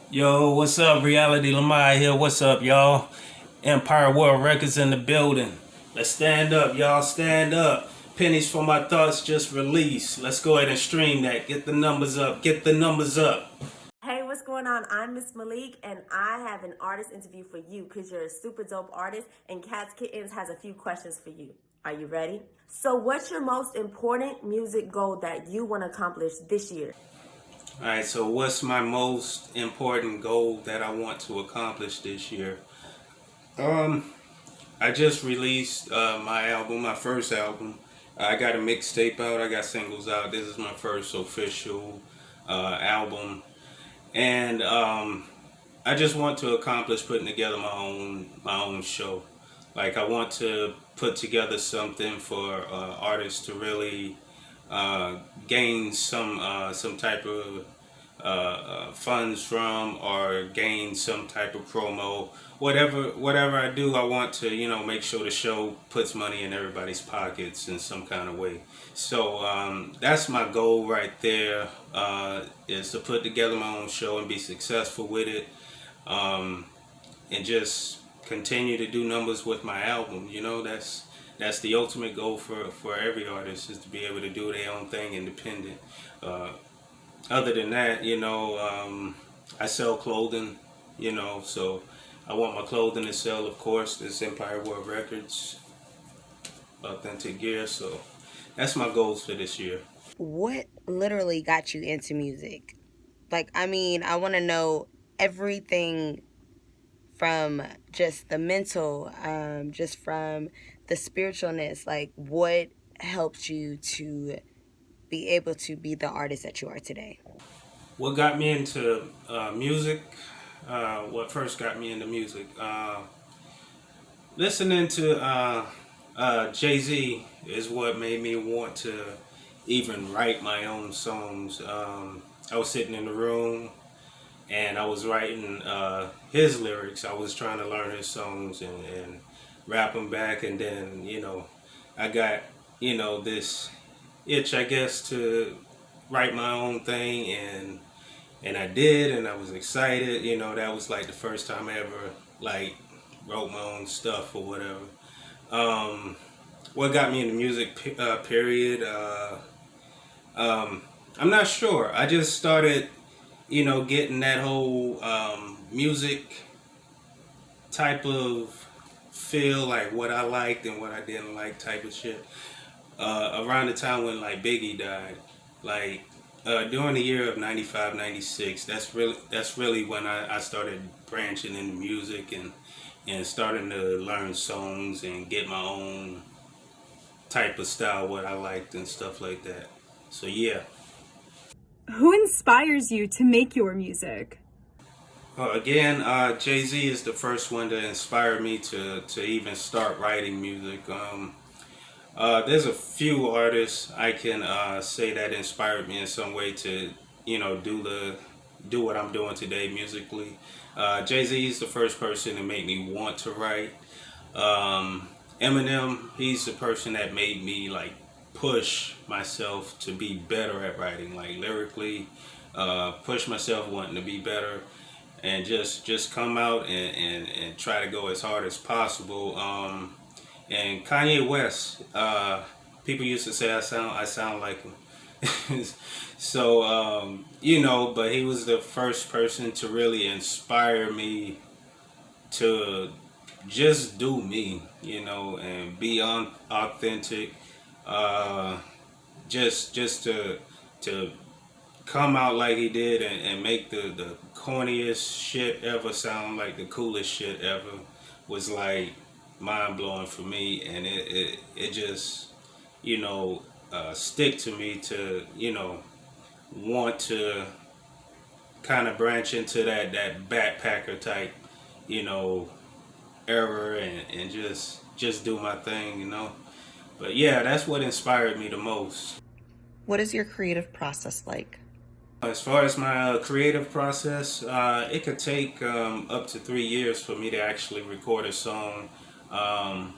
Yo, what's up? Reality Limi here. What's up, y'all? Empire World Records in the building. Let's stand up, y'all. Stand up. Pennies for my thoughts just released. Let's go ahead and stream that. Get the numbers up. Get the numbers up. Hey, what's going on? I'm Miss Malik, and I have an artist interview for you because you're a super dope artist, and Cats Kittens has a few questions for you. Are you ready? So, what's your most important music goal that you want to accomplish this year? All right, so what's my most important goal that I want to accomplish this year? Um, I just released my album, my first album. I got a mixtape out. I got singles out. This is my first official album, and I just want to accomplish putting together my own show. Like I want to put together something for artists to really gain some type of funds from, or gain some type of promo. Whatever I do, I want to make sure the show puts money in everybody's pockets in some kind of way. So that's my goal right there. Is to put together my own show and be successful with it, and just continue to do numbers with my album. That's the ultimate goal for every artist, is to be able to do their own thing independent. Uh, Other than that, I sell clothing, so I want my clothing to sell, of course. This Empire World Records, authentic gear. So that's my goals for this year. What literally got you into music? I want to know everything from just the mental, just from the spiritualness. Like, what helped you to be able to be the artist that you are today? What got me into music? What first got me into music? Listening to Jay Z is what made me want to even write my own songs. I was sitting in the room and I was writing his lyrics. I was trying to learn his songs and rap them back, and then I got this itch, I guess, to write my own thing, and I did, and I was excited. That was like the first time I ever like wrote my own stuff or whatever. What got me into music? Period. I'm not sure. I just started, getting that whole music type of feel, like what I liked and what I didn't like, type of shit. Around the time when like Biggie died, like during the year of 95, 96, that's really when I started branching into music and starting to learn songs and get my own type of style, what I liked and stuff like that. So yeah. Who inspires you to make your music? Again, Jay Z is the first one to inspire me to even start writing music. There's a few artists I can say that inspired me in some way to, do what I'm doing today musically. Jay Z is the first person to make me want to write. Eminem, he's the person that made me like push myself to be better at writing, like lyrically, push myself wanting to be better, and just come out and try to go as hard as possible. And Kanye West, people used to say I sound like him. So but he was the first person to really inspire me to just do me, and be authentic. Uh, just to come out like he did, and make the corniest shit ever sound like the coolest shit ever, was like mind blowing for me, and it just stick to me to want to kind of branch into that backpacker type you know era, and just do my thing. But yeah, that's what inspired me the most. What is your creative process like? As far as my creative process, it could take up to 3 years for me to actually record a song, um,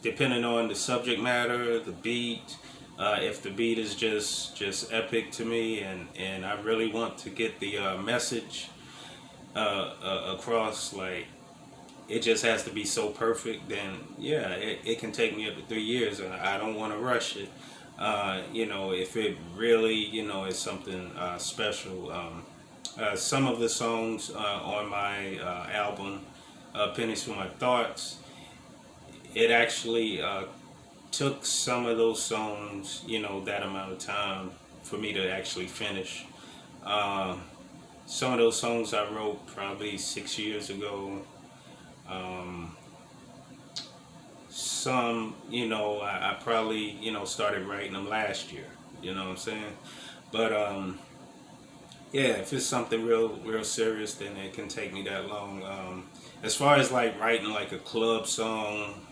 depending on the subject matter, the beat. If the beat is just epic to me, and I really want to get the message across, like, it just has to be so perfect, then yeah, it can take me up to 3 years, and I don't want to rush it. If it really, is something special. Some of the songs on my album, Pennies for My Thoughts, it actually took some of those songs, that amount of time for me to actually finish. Um, some of those songs I wrote probably 6 years ago. Um, some, I probably, started writing them last year. You know what I'm saying? But yeah, if it's something real serious, then it can take me that long. As far as like writing like a club song,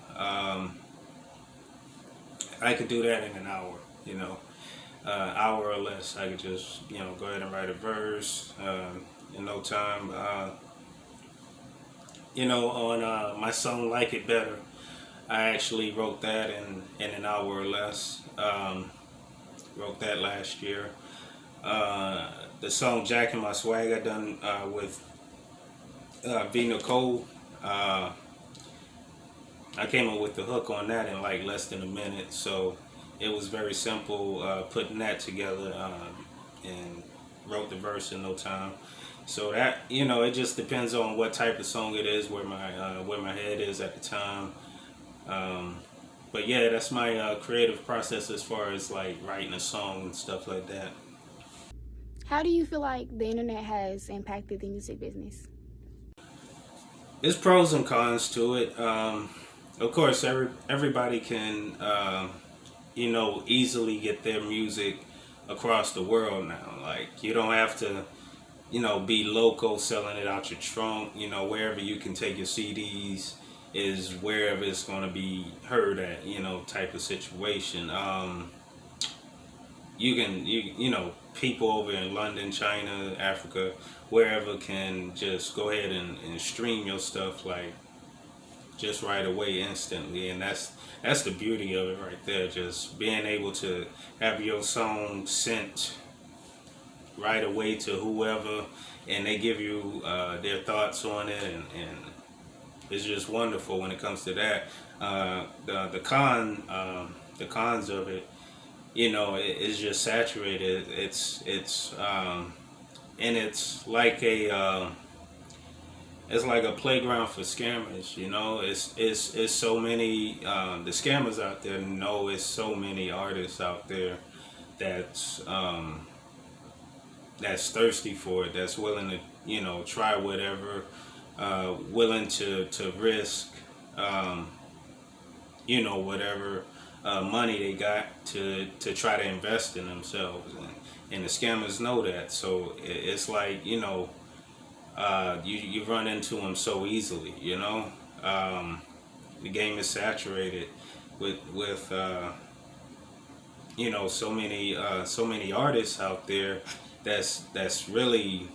I could do that in an hour. You know, hour or less. I could just go ahead and write a verse in no time. On my song "Like It Better," I actually wrote that in an hour or less. Wrote that last year. The song "Jack and My Swag" I done with V. Nicole. Uh, I came up with the hook on that in like less than a minute, so it was very simple putting that together and wrote the verse in no time. So that it just depends on what type of song it is, where my head is at the time. Um, but yeah, that's my creative process as far as like writing a song and stuff like that. How do you feel like the internet has impacted the music business? There's pros and cons to it. Of course, everybody can easily get their music across the world now. Like you don't have to be local selling it out your trunk. Wherever you can take your CDs is wherever it's going to be heard at. Type of situation. People over in London, China, Africa, wherever can just go ahead and stream your stuff like just right away instantly, and that's the beauty of it right there, just being able to have your song sent right away to whoever, and they give you their thoughts on it, and it's just wonderful when it comes to that. The cons of it, it's just saturated. And it's like a playground for scammers. It's so many the scammers out there know it's so many artists out there that's that's thirsty for it, that's willing to try whatever, willing to risk whatever money they got to try to invest in themselves, and the scammers know that. So it's like you run into them so easily. The game is saturated with so many artists out there that's really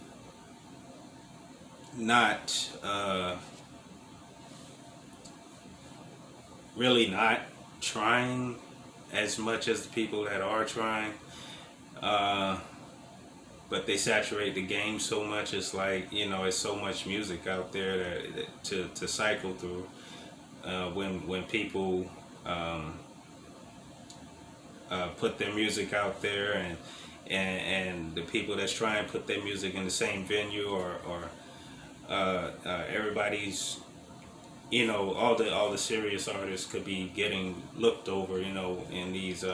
not trying as much as the people that are trying, but they saturate the game so much. It's like it's so much music out there that to cycle through. When people put their music out there, and the people that's trying to put their music in the same venue, or everybody's all the serious artists could be getting looked over in these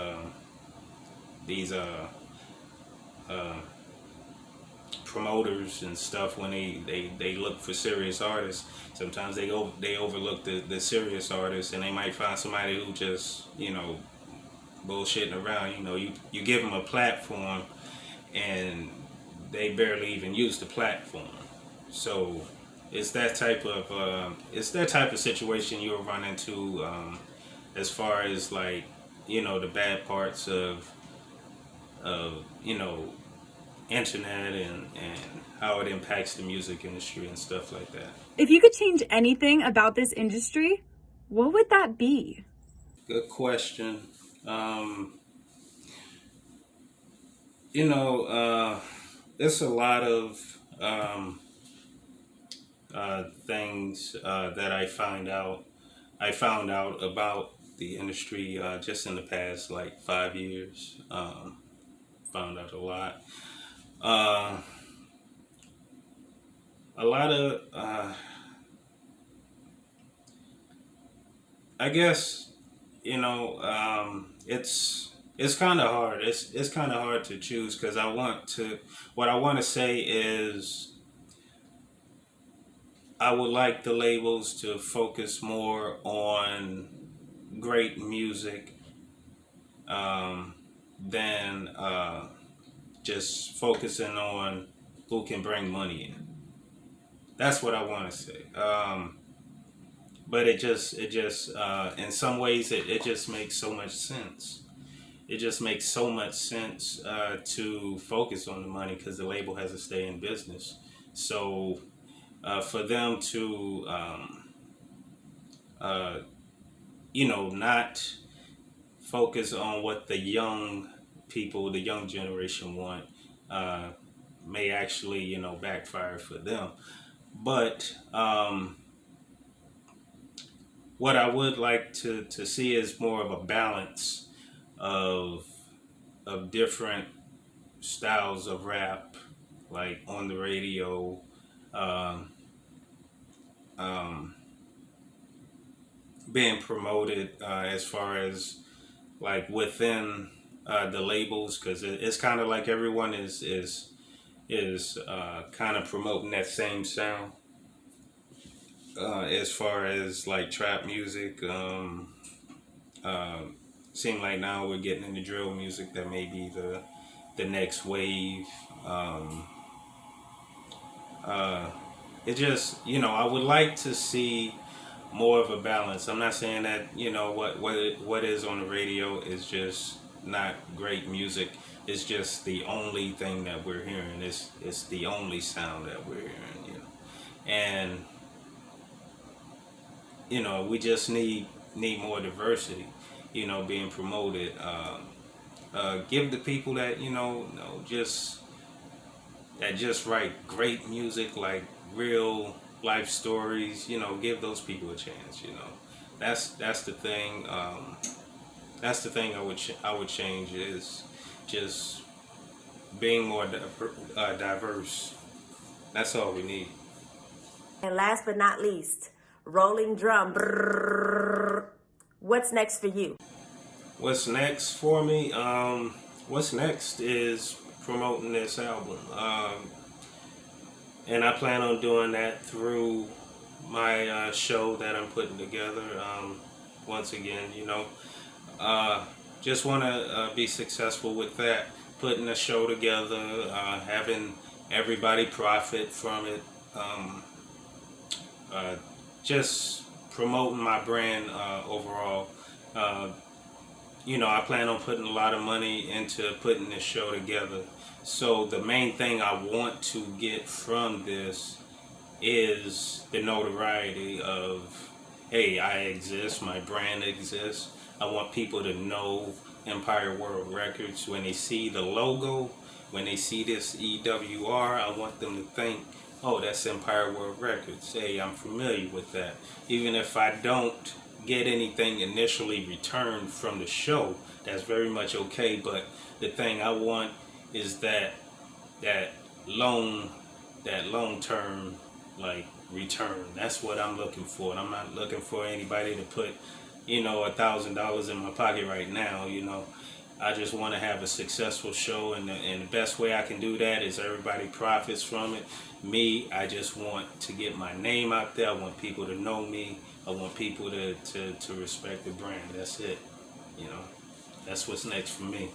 promoters and stuff. When they look for serious artists, sometimes they overlook the serious artists, and they might find somebody who just bullshitting around. You give them a platform, and they barely even use the platform. So it's that type of situation you'll run into, as far as like the bad parts of internet, and how it impacts the music industry and stuff like that. If you could change anything about this industry, what would that be? Good question. You know, it's a lot of things that I found out about the industry just in the past like 5 years. Found out a lot. Uh, a lot of, I guess, it's kind of hard. It's kind of hard to choose because I want to. What I want to say is, I would like the labels to focus more on great music um, than just focusing on who can bring money in. That's what I want to say. But in some ways, it just makes so much sense. It just makes so much sense to focus on the money because the label has to stay in business. So for them to, uh, not focus on what the young people, the young generation want, uh, may actually, backfire for them. But what I would like to see is more of a balance of different styles of rap, like on the radio, um, um, being promoted as far as like within the labels, because it's kind of like everyone is kind of promoting that same sound. As far as like trap music, seem like now we're getting into drill music that may be the next wave. Um, uh, it just, I would like to see more of a balance. I'm not saying that what is on the radio is just not great music. It's just the only thing that we're hearing. It's the only sound that we're hearing. And we just need more diversity. Being promoted. Give the people that just write great music, like real life stories. Give those people a chance. That's the thing. That's the thing I would change is just being more diverse. That's all we need. And last but not least, rolling drum. Brrrr. What's next for you? What's next for me? What's next is promoting this album, and I plan on doing that through my show that I'm putting together. Once again, uh, just want to be successful with that, putting a show together, having everybody profit from it, uh, just promoting my brand overall. Uh, I plan on putting a lot of money into putting this show together. So the main thing I want to get from this is the notoriety of, hey, I exist, my brand exists. I want people to know Empire World Records. When they see the logo, when they see this EWR, I want them to think, oh, that's Empire World Records. Hey, I'm familiar with that. Even if I don't get anything initially returned from the show, that's very much okay. But the thing I want is that long term like return. That's what I'm looking for. And I'm not looking for anybody to put $1,000 in my pocket right now. I just want to have a successful show, and the best way I can do that is everybody profits from it. Me, I just want to get my name out there. I want people to know me. I want people to respect the brand. That's it. That's what's next for me.